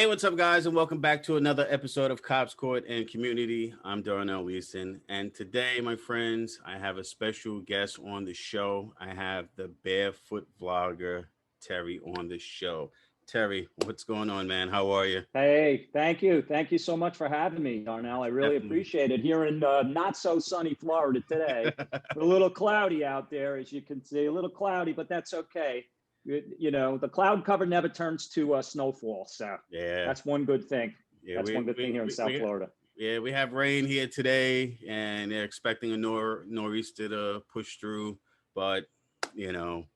Hey, what's up, guys, and welcome back to another episode of Cops Court and Community. I'm Darnell Leeson, and today, my friends, I have a special guest on the show. I have the Barefoot Vlogger, Terry, on the show. Terry, what's going on, man? How are you? Hey, thank you. Thank you so much for having me, Darnell. I really Definitely. appreciate it. Here in not so sunny Florida today, a little cloudy out there, as you can see, a little cloudy, but that's okay. The cloud cover never turns to snowfall. So Yeah, that's one good thing. yeah, That's one good thing here in South Florida. we have rain here today, and they're expecting a nor'easter to push through, but you know,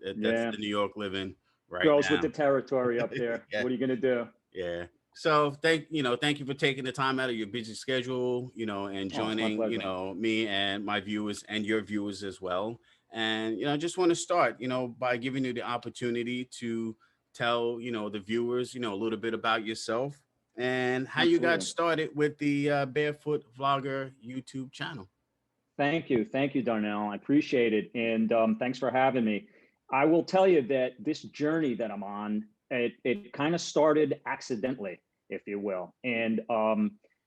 that's Yeah, the New York living right grows with now. the territory up there. Yeah. What are you going to do? Yeah. So thank you for taking the time out of your busy schedule, and Oh, it's my joining, pleasure. me and my viewers and your viewers as well. And I just want to start, by giving you the opportunity to tell, the viewers, a little bit about yourself and how you got Absolutely. started with the Barefoot Vlogger YouTube channel. Thank you. Thank you, Darnell. I appreciate it. And thanks for having me. I will tell you that this journey that I'm on, it kind of started accidentally, if you will. And,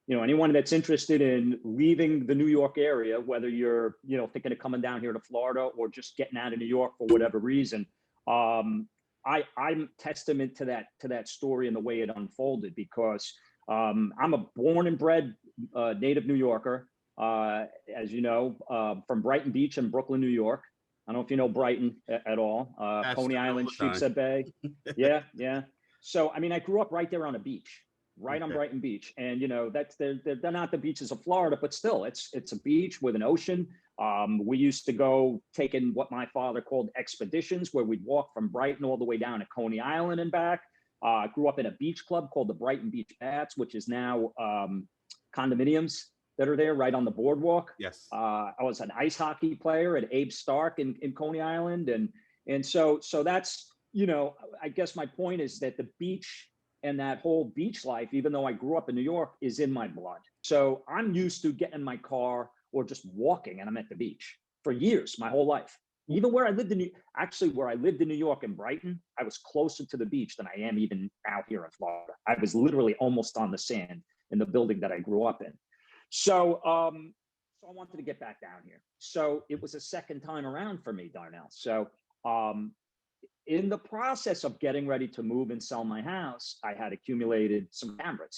anyone that's interested in leaving the New York area, whether you're, thinking of coming down here to Florida or just getting out of New York for whatever reason, I'm testament to that story and the way it unfolded because I'm a born and bred native New Yorker as you know, from Brighton Beach in Brooklyn, New York. I don't know if you know Brighton at all. That's Coney the all Island, the time. Sheepshead Bay. Yeah, yeah. So, I mean, I grew up right there on a beach, right on Okay. Brighton Beach, and that's they're not the beaches of Florida, but still, it's a beach with an ocean. We used to go taking what my father called expeditions, where we'd walk from Brighton all the way down to Coney Island and back. Grew up in a beach club called the Brighton Beach Bats, which is now condominiums that are there right on the boardwalk. Yes. I was an ice hockey player at Abe Stark in Coney Island, and so that's I guess my point is that the beach and that whole beach life, even though I grew up in New York, is in my blood. So I'm used to getting in my car or just walking, and I'm at the beach for years, my whole life. Even where I lived where I lived in New York and Brighton, I was closer to the beach than I am even out here in Florida. I was literally almost on the sand in the building that I grew up in. So I wanted to get back down here. So it was a second time around for me, Darnell. So um, in the process of getting ready to move and sell my house, I had accumulated some cameras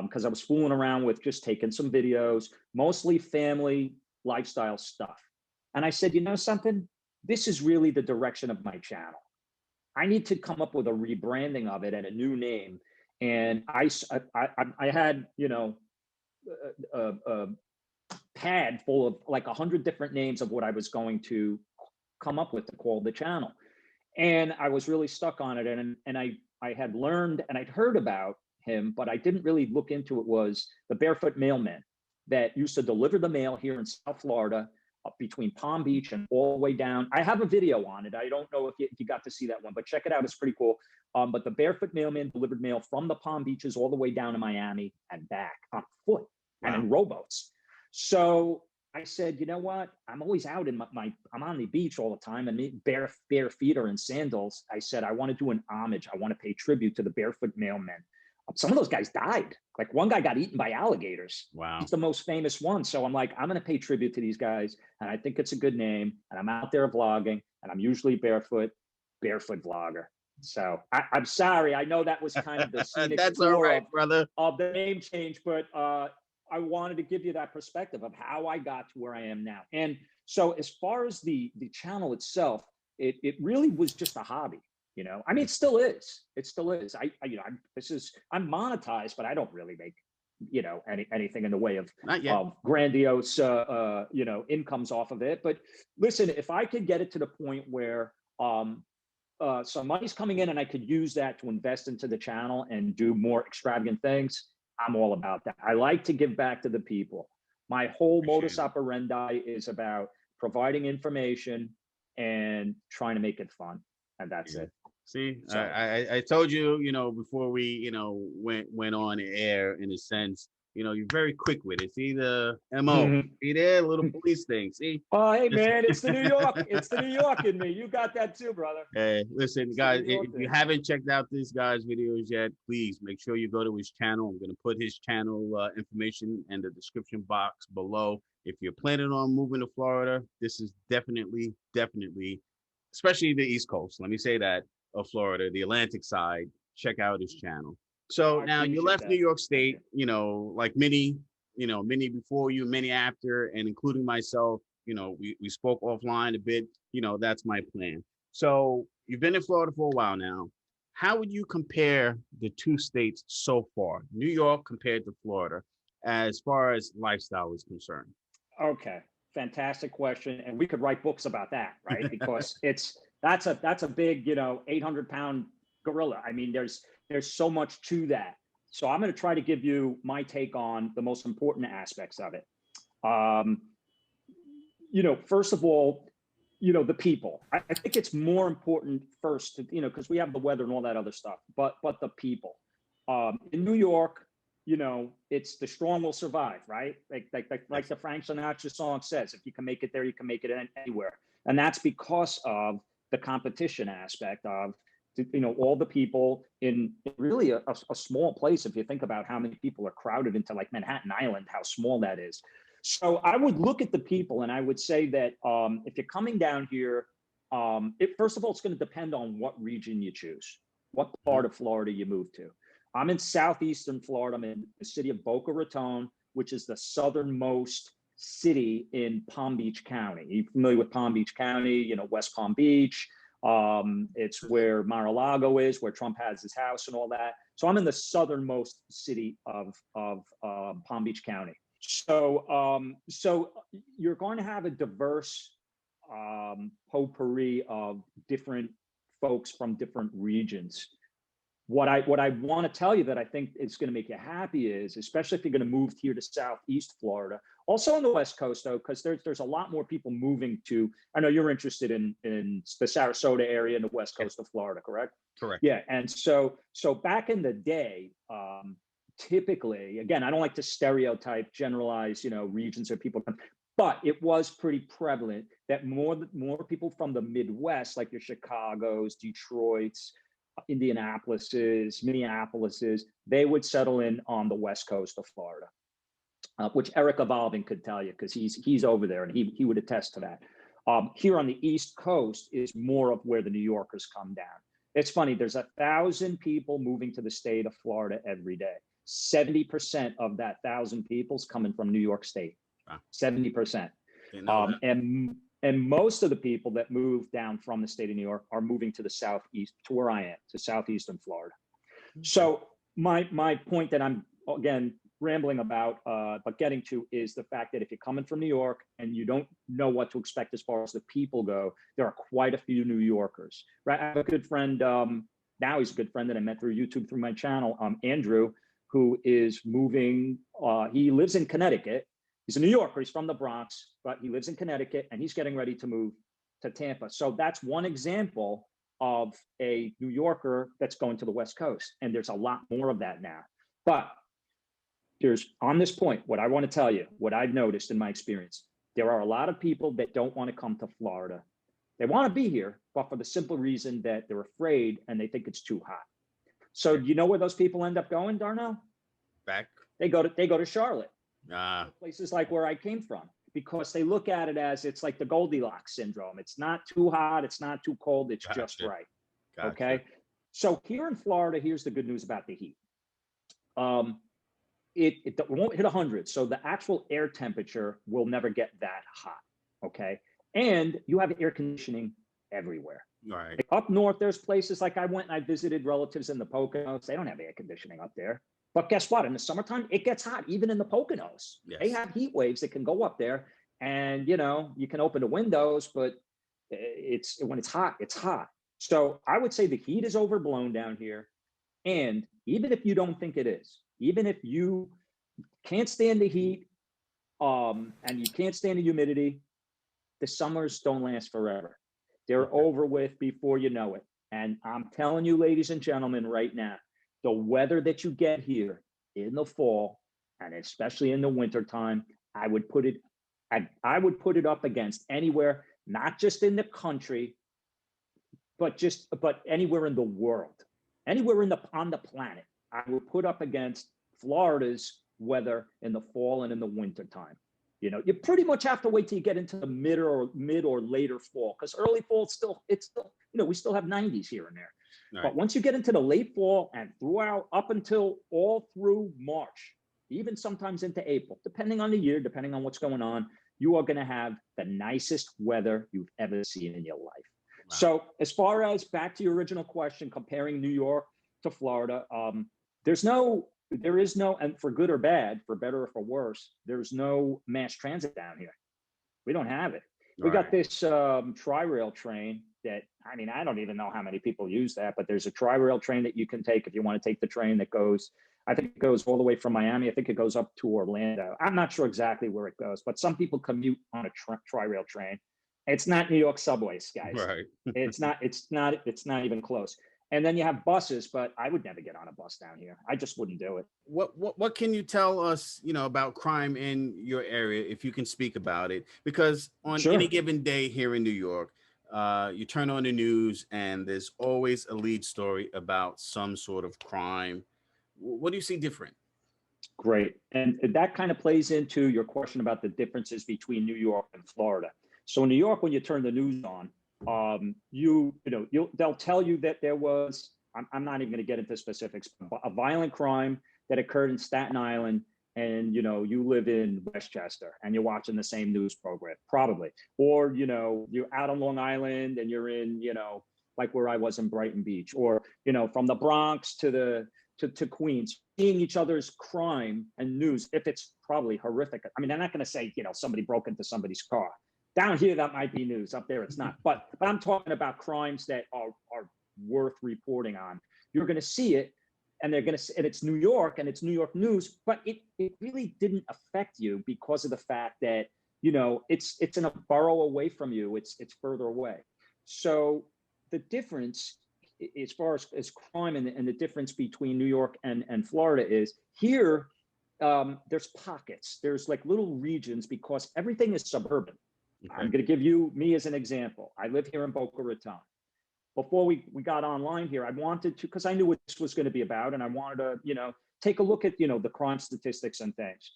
because I was fooling around with just taking some videos, mostly family lifestyle stuff. And I said, you know something? This is really the direction of my channel. I need to come up with a rebranding of it and a new name. And I had, a pad full of like 100 different names of what I was going to come up with to call the channel. And I was really stuck on it. And I had learned and I'd heard about him, but I didn't really look into it, was the Barefoot Mailman that used to deliver the mail here in South Florida up between Palm Beach and all the way down. I have a video on it. I don't know if you got to see that one, but check it out. It's pretty cool. But the Barefoot Mailman delivered mail from the Palm Beaches all the way down to Miami and back on foot and Wow. in rowboats. So I said, you know what? I'm always out in I'm on the beach all the time and bare feet or in sandals. I said, I want to do an homage. I want to pay tribute to the Barefoot Mailmen. Some of those guys died. Like one guy got eaten by alligators. Wow. He's the most famous one. So I'm like, I'm going to pay tribute to these guys. And I think it's a good name. And I'm out there vlogging and I'm usually barefoot Vlogger. So I'm sorry. I know that was kind of the scenic That's all tour right, brother. of the name change, but I wanted to give you that perspective of how I got to where I am now. And so as far as the channel itself, it really was just a hobby. I mean, it still is. It still is. I'm monetized, but I don't really make, anything in the way of Not yet. grandiose, incomes off of it. But listen, if I could get it to the point where some money's coming in and I could use that to invest into the channel and do more extravagant things, I'm all about that. I like to give back to the people. My whole modus operandi is about providing information and trying to make it fun. And that's it. See, So I told you, before we, went on air in a sense, You're very quick with it. See the MO. Mhm. See there, little police thing. See, Oh, hey just man, it's the New York. It's the New York in me. You got that too, brother. hey, listen, It's the guys. New York If you thing. haven't checked out this guy's videos yet, please make sure you go to his channel. I'm gonna put his channel information in the description box below. If you're planning on moving to Florida, this is definitely, especially the East Coast. Let me say that of Florida, the Atlantic side. Check out his channel. Oh, So I now you appreciate left New that. York Thank State, you. like many before you, many after, and including myself. We spoke offline a bit. That's my plan. So you've been in Florida for a while now. How would you compare the two states so far, New York compared to Florida, as far as lifestyle is concerned? Okay, fantastic question, and we could write books about that, right? Because that's a big, 800-pound gorilla. I mean, there's so much to that. So I'm going to try to give you my take on the most important aspects of it. Um, First of all, the people. I think it's more important first, because we have the weather and all that other stuff, but the people. In New York, it's the strong will survive, right? Like the Frank Sinatra song says, if you can make it there, you can make it anywhere. And that's because of the competition aspect of, all the people in really a small place. If you think about how many people are crowded into like Manhattan Island, how small that is. So I would look at the people and I would say that if you're coming down here, first of all, it's going to depend on what region you choose, what part of Florida you move to. I'm in southeastern Florida. I'm in the city of Boca Raton, which is the southernmost city in Palm Beach County. Are you familiar with Palm Beach County? West Palm Beach. It's where Mar-a-Lago is, where Trump has his house and all that. So I'm in the southernmost city of Palm Beach County. So you're going to have a diverse potpourri of different folks from different regions. What I want to tell you that I think is going to make you happy is, especially if you're going to move here to Southeast Florida, also on the West Coast though, because there's a lot more people moving to. I know you're interested in the Sarasota area and the West Coast of Florida, correct? Correct. Yeah, and so back in the day, typically, again, I don't like to stereotype, generalize, regions or people, but it was pretty prevalent that more people from the Midwest, like your Chicago's, Detroit's, Indianapolis's, Minneapolis's, they would settle in on the West Coast of Florida, which Eric Evolving could tell you because he's over there and he would attest to that. Here on the East Coast is more of where the New Yorkers come down. It's funny, there's 1,000 people moving to the state of Florida every day. 70% of that 1,000 people's coming from New York State. Wow. 70%. And most of the people that move down from the state of New York are moving to the southeast, to where I am, to southeastern Florida. So my point that I'm, again, rambling about, but getting to, is the fact that if you're coming from New York and you don't know what to expect as far as the people go, there are quite a few New Yorkers. Right? I have a good friend, now he's a good friend that I met through YouTube, through my channel, Andrew, who is moving, he lives in Connecticut. He's a New Yorker, he's from the Bronx, but he lives in Connecticut and he's getting ready to move to Tampa. So that's one example of a New Yorker that's going to the West Coast. And there's a lot more of that now. But on this point, what I want to tell you, what I've noticed in my experience, there are a lot of people that don't want to come to Florida. They want to be here, but for the simple reason that they're afraid and they think it's too hot. So you know where those people end up going, Darnell? Back. They go to Charlotte. Places like where I came from, because they look at it as it's like the Goldilocks syndrome. It's not too hot, it's not too cold, it's just right. Gotcha. Okay. So here in Florida, here's the good news about the heat. It won't hit 100. So the actual air temperature will never get that hot. Okay. And you have air conditioning everywhere. Right. Like up north, there's places like I went and I visited relatives in the Poconos. They don't have air conditioning up there. But guess what? In the summertime, it gets hot, even in the Poconos. Yes. They have heat waves that can go up there. And, you can open the windows, but when it's hot, it's hot. So I would say the heat is overblown down here. And even if you don't think it is, even if you can't stand the heat and you can't stand the humidity, the summers don't last forever. They're over with before you know it. And I'm telling you, ladies and gentlemen, right now, the weather that you get here in the fall and especially in the wintertime, I would put it I would put it up against anywhere, not just in the country, but anywhere in the world, anywhere on the planet. I would put up against Florida's weather in the fall and in the wintertime. You pretty much have to wait till you get into the mid or later fall, because early fall it's still, we still have 90s here and there. Right. But once you get into the late fall and throughout up until all through March, even sometimes into April, depending on the year, depending on what's going on, you are going to have the nicest weather you've ever seen in your life. Wow. So as far as back to your original question, comparing New York to Florida, there is no, and for good or bad, for better or for worse, there's no mass transit down here. We don't have it. We got this tri-rail train that, I don't even know how many people use that, but there's a tri-rail train that you can take if you want to take the train that goes, I think it goes all the way from Miami. I think it goes up to Orlando. I'm not sure exactly where it goes, but some people commute on a tri-rail train. It's not New York subways, guys. Right. It's not even close. And then you have buses, but I would never get on a bus down here. I just wouldn't do it. What can you tell us, about crime in your area, if you can speak about it? Because on any given day here in New York, you turn on the news and there's always a lead story about some sort of crime. What do you see different? Great. And that kind of plays into your question about the differences between New York and Florida. So in New York, when you turn the news on, they'll tell you that there was, I'm not even going to get into specifics, but a violent crime that occurred in Staten Island, and you live in Westchester and you're watching the same news program, probably, or you're out on Long Island and you're in like where I was in Brighton Beach, or from the Bronx to Queens, seeing each other's crime and news, if it's probably horrific. I'm not going to say somebody broke into somebody's car. Down here, that might be news. Up there, it's not. But I'm talking about crimes that are worth reporting on. You're going to see it, and and it's New York, and it's New York news. But it really didn't affect you because of the fact that it's in a borough away from you. It's further away. So the difference, as far as crime and the difference between New York and Florida is here. There's pockets. There's like little regions because everything is suburban. Okay. I'm going to give me as an example. I live here in Boca Raton. Before we got online here, I wanted to, because I knew what this was going to be about, and I wanted to, take a look at, the crime statistics and things.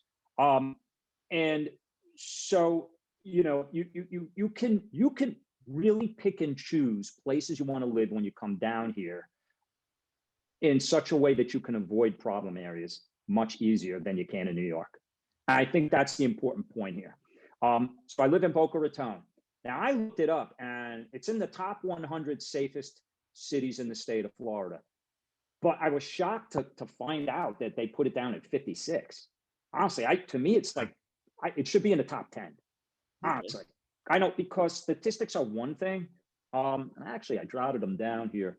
And so, you can really pick and choose places you want to live when you come down here in such a way that you can avoid problem areas much easier than you can in New York. I think that's the important point here. So I live in Boca Raton. Now I looked it up, and it's in the top 100 safest cities in the state of Florida. But I was shocked to find out that they put it down at 56. Honestly, to me, it's like it should be in the top 10. Honestly, I know, because statistics are one thing. Actually, I jotted them down here.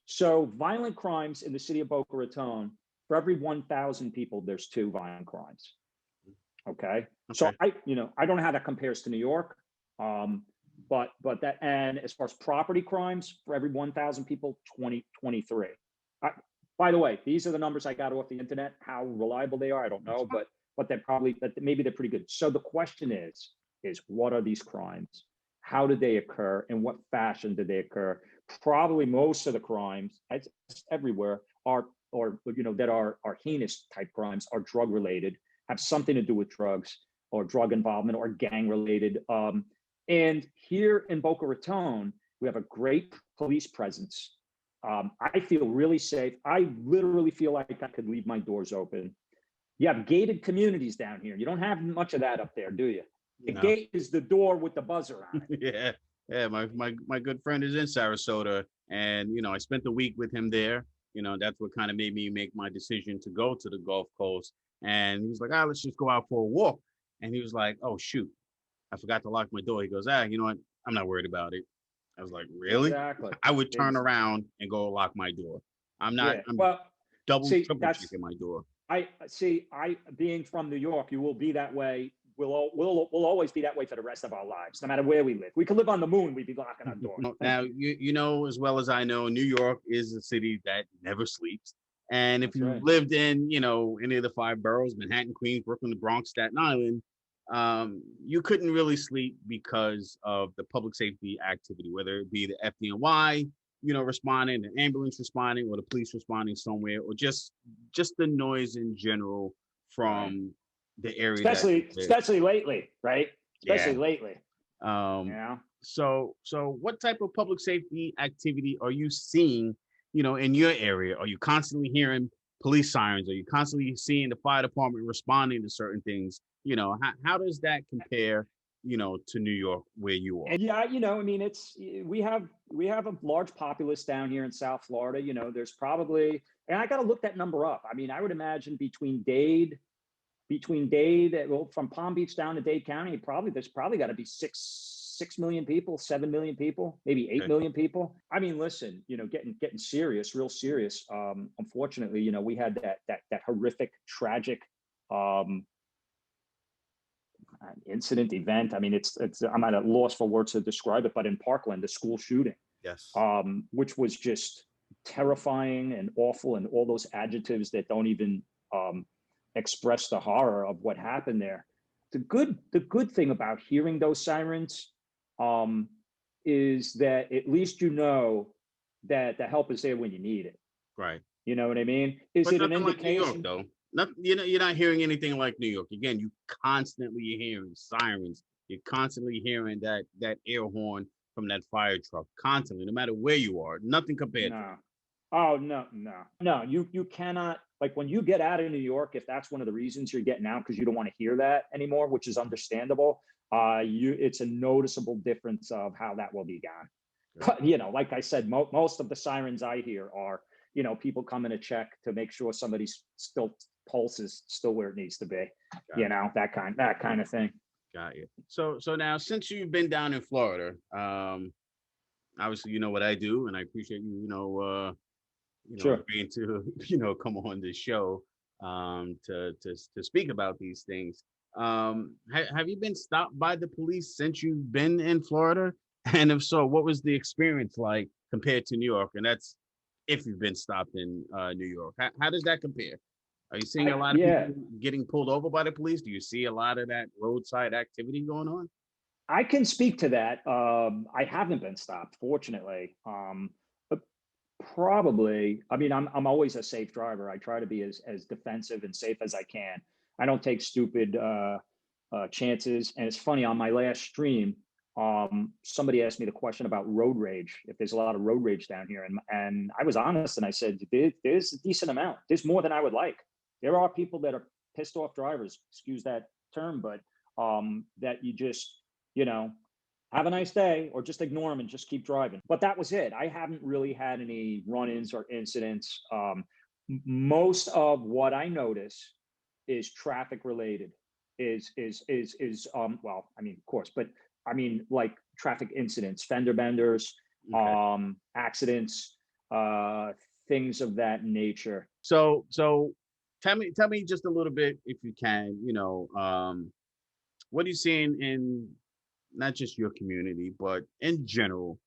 So violent crimes in the city of Boca Raton, for every 1,000 people, there's 2 violent crimes. Okay. So I don't know how that compares to New York. But that, and as far as property crimes, for every 1,000 people, 23. By the way, these are the numbers I got off the internet. How reliable they are, I don't know, but maybe they're pretty good. So the question is what are these crimes? How did they occur? In what fashion did they occur? Probably most of the crimes everywhere that are heinous type crimes are drug related, have something to do with drugs or drug involvement or gang related. And here in Boca Raton, we have a great police presence. I feel really safe. I literally feel like I could leave my doors open. You have gated communities down here. You don't have much of that up there, do you? The gate is the door with the buzzer on it. Yeah. My good friend is in Sarasota, and I spent the week with him there. That's what kind of made me make my decision to go to the Gulf Coast. And he was like, let's just go out for a walk. And he was like, oh shoot, I forgot to lock my door. He goes, you know what? I'm not worried about it. I was like, really? Exactly. I would turn around and go lock my door. I'm not. Yeah. Triple checking my door. I being from New York, you will be that way. We'll always be that way for the rest of our lives, no matter where we live. We could live on the moon, we'd be locking our door. Now, you know as well as I know, New York is a city that never sleeps. And if That's you right. lived in, any of the five boroughs, Manhattan, Queens, Brooklyn, the Bronx, Staten Island, you couldn't really sleep because of the public safety activity, whether it be the FDNY, responding, the ambulance responding, or the police responding somewhere, or just the noise in general Right. from the area that you live. Especially lately, right? Yeah. Especially lately. Um, Yeah. so what type of public safety activity are you seeing, in your area? Are you constantly hearing police sirens? Are you constantly seeing the fire department responding to certain things? How does that compare, to New York where you are? And yeah, I mean, we have a large populace down here in South Florida. There's probably, and I got to look that number up. I mean, I would imagine between Dade, well, from Palm Beach down to Dade County, there's probably got to be 6 million people, 7 million people, maybe eight Okay. million people. I mean, listen, getting serious, real serious. Unfortunately, we had that horrific, tragic um, incident event. I mean, it's I'm at a loss for words to describe it, but in Parkland, the school shooting, Yes. which was just terrifying and awful, and all those adjectives that don't even express the horror of what happened there. The good thing about hearing those sirens um, is that at least that the help is there when you need it. Right. You know what I mean? Is But it an nothing like New York, indication? though. Not, you're not hearing anything like New York. Again, you constantly hearing sirens. You're constantly hearing that air horn from that fire truck. Constantly, no matter where you are. Nothing compared to No. Oh, no, no, no. You cannot, like, when you get out of New York, if that's one of the reasons you're getting out because you don't want to hear that anymore, which is understandable. It's a noticeable difference of how that will be gone. that. But like I said, most of the sirens I hear are people coming to check to make sure somebody's still pulse is still where it needs to be. Got it. That kind of thing. Got you. So now, since you've been down in Florida, obviously you know what I do, and I appreciate you, Sure. agreeing to come on this show to speak about these things. Have you been stopped by the police since you've been in Florida? And if so, what was the experience like compared to New York? And that's if you've been stopped in New York. How does that compare? Are you seeing a lot of Yeah, people getting pulled over by the police? Do you see a lot of that roadside activity going on? I can speak to that. I haven't been stopped, fortunately. But probably, I mean, I'm always a safe driver. I try to be as defensive and safe as I can. I don't take stupid chances. And it's funny, on my last stream, somebody asked me the question about road rage, if there's a lot of road rage down here. And I was honest and I said, there's a decent amount. There's more than I would like. There are people that are pissed off drivers, excuse that term, but that you just, you know, have a nice day or just ignore them and just keep driving. But that was it. I haven't really had any run-ins or incidents. Most of what I notice is traffic related. Well, I mean, of course, but I mean, like, traffic incidents, fender benders, Okay. accidents, things of that nature. So tell me just a little bit if you can, what are you seeing in not just your community, but in general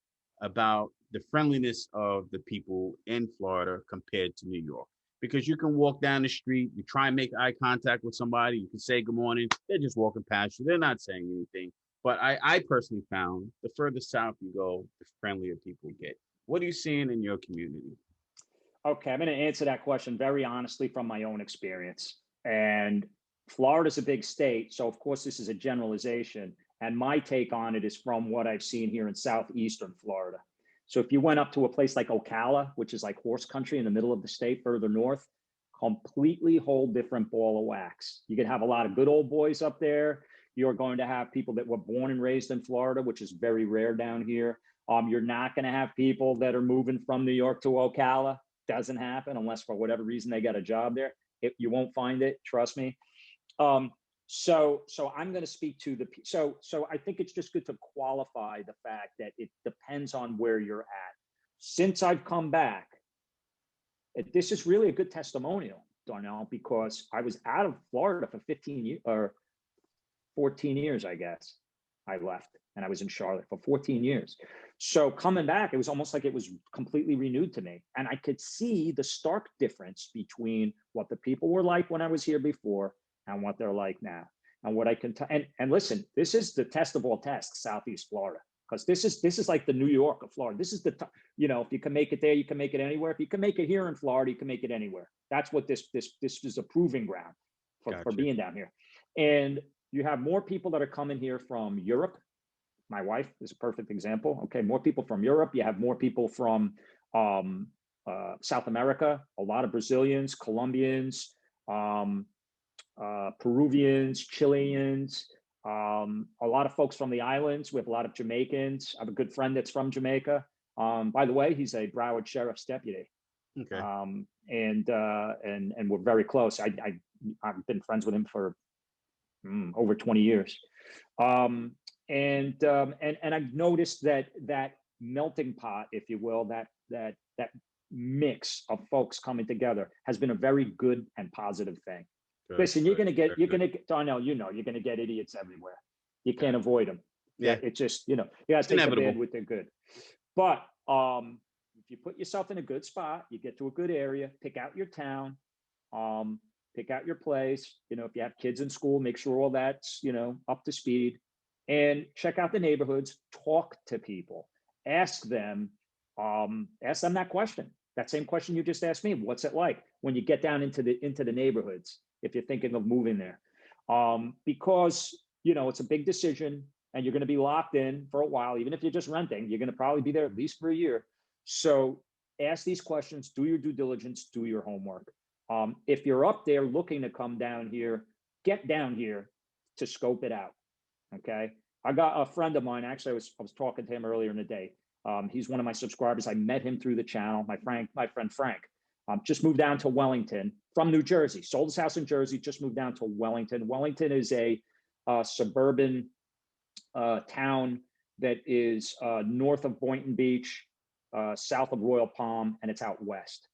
about the friendliness of the people in Florida compared to New York? Because you can walk down the street, you try and make eye contact with somebody, you can say good morning, they're just walking past you, they're not saying anything. But I personally found the further south you go, the friendlier people get. What are you seeing in your community? Okay, I'm going to answer that question very honestly from my own experience. And Florida's a big state, so of course this is a generalization. And my take on it is from what I've seen here in southeastern Florida. So if you went up to a place like Ocala, which is like horse country in the middle of the state, further north, completely whole different ball of wax. You could have a lot of good old boys up there. You're going to have people that were born and raised in Florida, which is very rare down here. You're not going to have people that are moving from New York to Ocala. Doesn't happen unless for whatever reason they got a job there. You won't find it, trust me. Um, so I'm going to speak to so I think it's just good to qualify the fact that it depends on where you're at. Since I've come back, this is really a good testimonial, Darnell, because I was out of Florida for 15 years or 14 years, I guess. I left, and I was in Charlotte for 14 years. So coming back, it was almost like it was completely renewed to me. And I could see the stark difference between what the people were like when I was here before and what they're like now. And what I can tell, and listen, this is the test of all tests, Southeast Florida, because this is like the New York of Florida. This is the, if you can make it there, you can make it anywhere. If you can make it here in Florida, you can make it anywhere. That's what this is a proving ground for being down here. And you have more people that are coming here from Europe. My wife is a perfect example. Okay, more people from Europe. You have more people from South America, a lot of Brazilians, Colombians, Peruvians, Chileans, a lot of folks from the islands. We have a lot of Jamaicans. I have a good friend that's from Jamaica. By the way, he's a Broward Sheriff's deputy. Okay. And we're very close. I've been friends with him for over 20 years. And I've noticed that melting pot, if you will, that mix of folks coming together has been a very good and positive thing. Good. Listen, Darnell, you're going to get idiots everywhere. You can't avoid them. Yeah. It's just, you got to take the bad with the good. But if you put yourself in a good spot, you get to a good area, pick out your town, pick out your place. If you have kids in school, make sure all that's, up to speed, and check out the neighborhoods, talk to people, ask them that question, that same question you just asked me. What's it like when you get down into the neighborhoods, if you're thinking of moving there? Because, it's a big decision and you're going to be locked in for a while. Even if you're just renting, you're going to probably be there at least for a year. So ask these questions, do your due diligence, do your homework. If you're up there looking to come down here, get down here to scope it out. Okay. I got a friend of mine. Actually, I was talking to him earlier in the day. He's one of my subscribers. I met him through the channel. My friend Frank just moved down to Wellington from New Jersey. Sold his house in Jersey. Just moved down to Wellington. Wellington is a suburban town that is north of Boynton Beach, south of Royal Palm, and it's out west.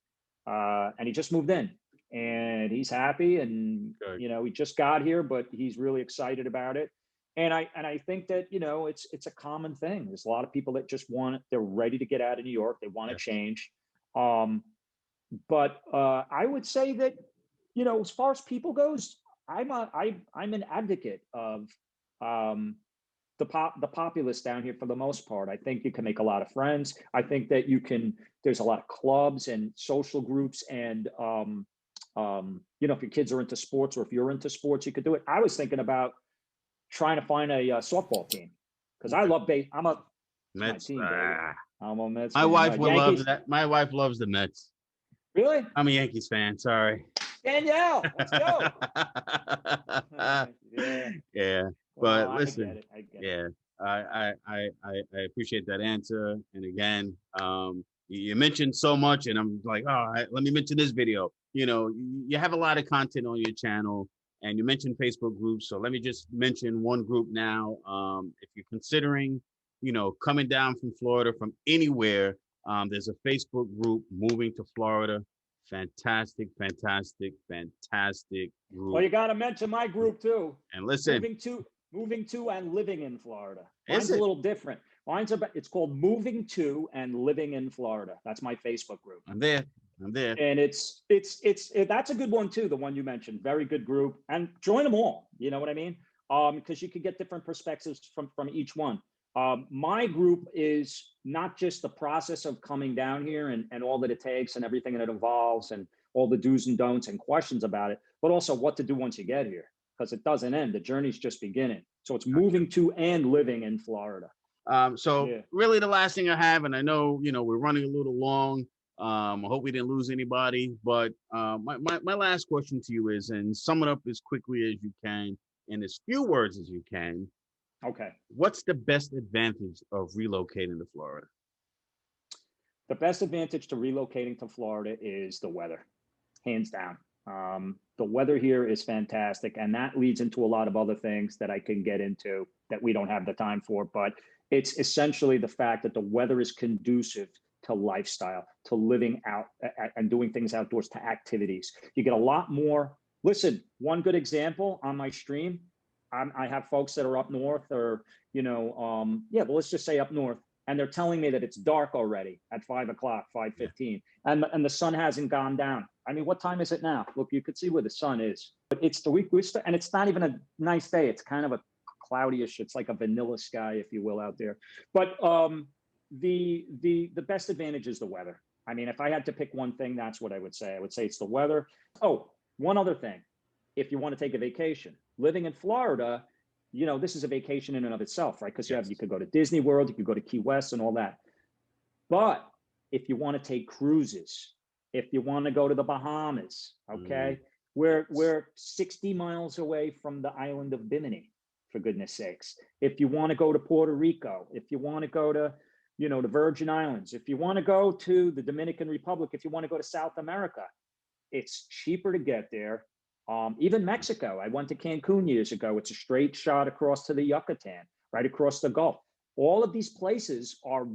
And he just moved in. And he's happy, and he just got here, but he's really excited about it. And I think that it's a common thing. There's a lot of people that just they're ready to get out of New York. They want to change. But I would say that as far as people goes, I'm an advocate of the populace down here for the most part. I think you can make a lot of friends. I think that there's a lot of clubs and social groups, and if your kids are into sports, or if you're into sports, you could do it. I was thinking about trying to find a softball team, because I love I'm a Mets. My team, I'm a Mets. My wife loves that. My wife loves the Mets. Really? I'm a Yankees fan. Sorry. Danielle, let's go. Yeah. But listen, I appreciate that answer. And again, you mentioned so much, and I'm like, let me mention this video. You have a lot of content on your channel, and you mentioned Facebook groups. So let me just mention one group now. If you're considering, coming down from Florida, from anywhere, there's a Facebook group, Moving to Florida. Fantastic group. Well, you got to mention my group too. And listen, moving to and living in Florida. Mine's a little different. It's called Moving to and Living in Florida. That's my Facebook group. I'm there. And that's a good one too. The one you mentioned, very good group, and join them all. You know what I mean? Because you could get different perspectives from each one. My group is not just the process of coming down here and all that it takes and everything that it involves and all the do's and don'ts and questions about it, but also what to do once you get here, because it doesn't end. The journey's just beginning. So it's moving to and living in Florida. Really the last thing I have, and I know, we're running a little long. I hope we didn't lose anybody, but my last question to you is, and sum it up as quickly as you can in as few words as you can. Okay. What's the best advantage of relocating to Florida? The best advantage to relocating to Florida is the weather, hands down. The weather here is fantastic, and that leads into a lot of other things that I can get into that we don't have the time for, but it's essentially the fact that the weather is conducive to lifestyle, to living out and doing things outdoors, to activities. You get a lot more. Listen, one good example on my stream, I have folks that are up north, or yeah, but let's just say up north, and they're telling me that it's dark already at 5 o'clock, 5:15, and the sun hasn't gone down. I mean, what time is it now? Look, you could see where the sun is. But it's the week, and it's not even a nice day. It's kind of a cloudyish. It's like a vanilla sky, if you will, out there. But the best advantage is the weather. I mean, if I had to pick one thing, that's what I would say. I would say it's the weather. Oh, one other thing. If you want to take a vacation, living in Florida, this is a vacation in and of itself, right? Because you could go to Disney World, you could go to Key West and all that. But if you want to take cruises, if you want to go to the Bahamas, okay, we're 60 miles away from the island of Bimini, for goodness sakes. If you want to go to Puerto Rico, if you want to go to the Virgin Islands, if you want to go to the Dominican Republic, if you want to go to South America, it's cheaper to get there. Even Mexico, I went to Cancun years ago. It's a straight shot across to the Yucatan, right across the Gulf. All of these places are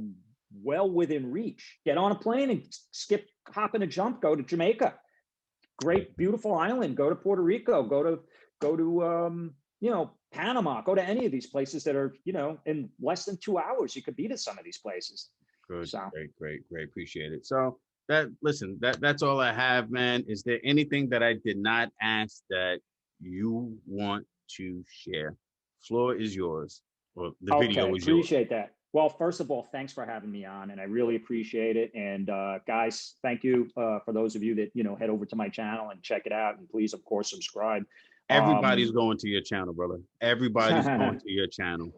well within reach. Get on a plane and hop in a jump, go to Jamaica. Great, beautiful island. Go to Puerto Rico. Go to Panama. Go to any of these places that are, in less than 2 hours, you could be to some of these places. Good, so. Great. Appreciate it. So that's all I have, man. Is there anything that I did not ask that you want to share? Floor is yours. Well, the video is yours. Appreciate that. Well, first of all, thanks for having me on, and I really appreciate it. And guys, thank you for those of you that head over to my channel and check it out, and please, of course, subscribe. Everybody's going to your channel, brother. Everybody's going to your channel.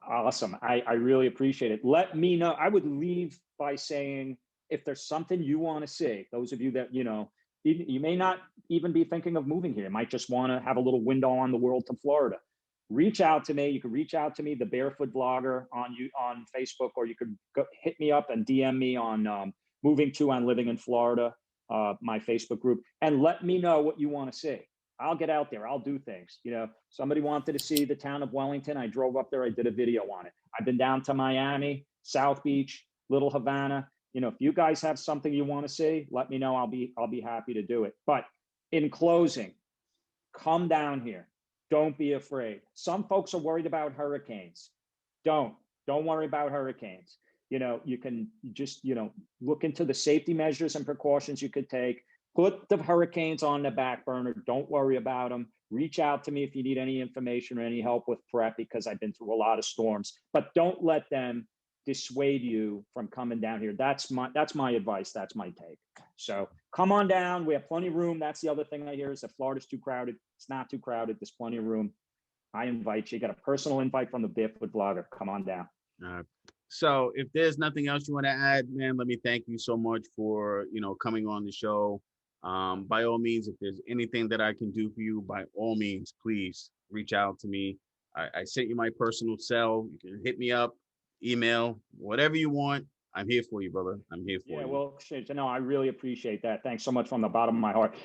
Awesome. I really appreciate it. Let me know. I would leave by saying, if there's something you want to see, those of you that, you may not even be thinking of moving here, you might just want to have a little window on the world to Florida. Reach out to me. You can reach out to me, the Barefoot Vlogger on Facebook, or you could hit me up and DM me on Moving to and Living in Florida, my Facebook group, and let me know what you want to see. I'll get out there. I'll do things. Somebody wanted to see the town of Wellington. I drove up there. I did a video on it. I've been down to Miami, South Beach, Little Havana. If you guys have something you want to see, let me know. I'll be happy to do it. But in closing, come down here. Don't be afraid. Some folks are worried about hurricanes. Don't worry about hurricanes. You can just, look into the safety measures and precautions you could take. Put the hurricanes on the back burner. Don't worry about them. Reach out to me if you need any information or any help with prep, because I've been through a lot of storms. But don't let them dissuade you from coming down here. That's my advice. That's my take. So come on down. We have plenty of room. That's the other thing I hear, is that Florida's too crowded. It's not too crowded. There's plenty of room. I invite you. Got a personal invite from the Barefoot Vlogger. Come on down. So if there's nothing else you want to add, man, let me thank you so much for, coming on the show. By all means, if there's anything that I can do for you, by all means, please reach out to me. I sent you my personal cell. You can hit me up, email, whatever you want. I'm here for you, brother. I'm here for you. Yeah, well, I really appreciate that. Thanks so much from the bottom of my heart.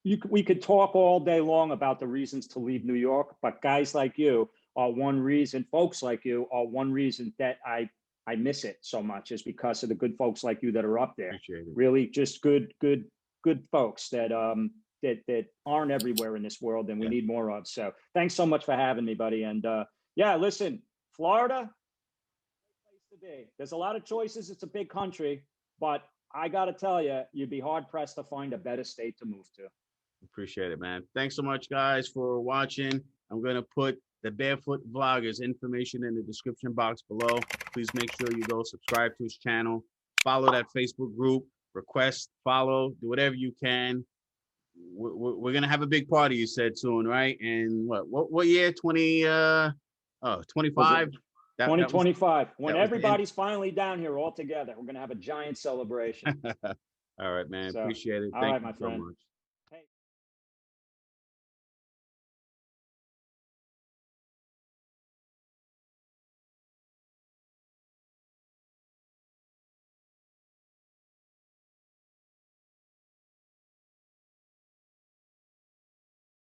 We could talk all day long about the reasons to leave New York, but guys like you are one reason, folks like you are one reason that I miss it so much, is because of the good folks like you that are up there. Appreciate it. Really just good folks that that aren't everywhere in this world, and we need more of. So thanks so much for having me, buddy. And listen, Florida, place to be. There's a lot of choices. It's a big country, but I got to tell you, you'd be hard pressed to find a better state to move to. Appreciate it, man. Thanks so much, guys, for watching. I'm going to put the Barefoot Vlogger's information in the description box below. Please make sure you go subscribe to his channel, follow that Facebook group, request, follow, do whatever you can. We're going to have a big party, you said, soon, right? And what year? 25? 2025. When everybody's finally down here all together, we're going to have a giant celebration. All right, man. So, appreciate it. All Thank right, you my so friend. much.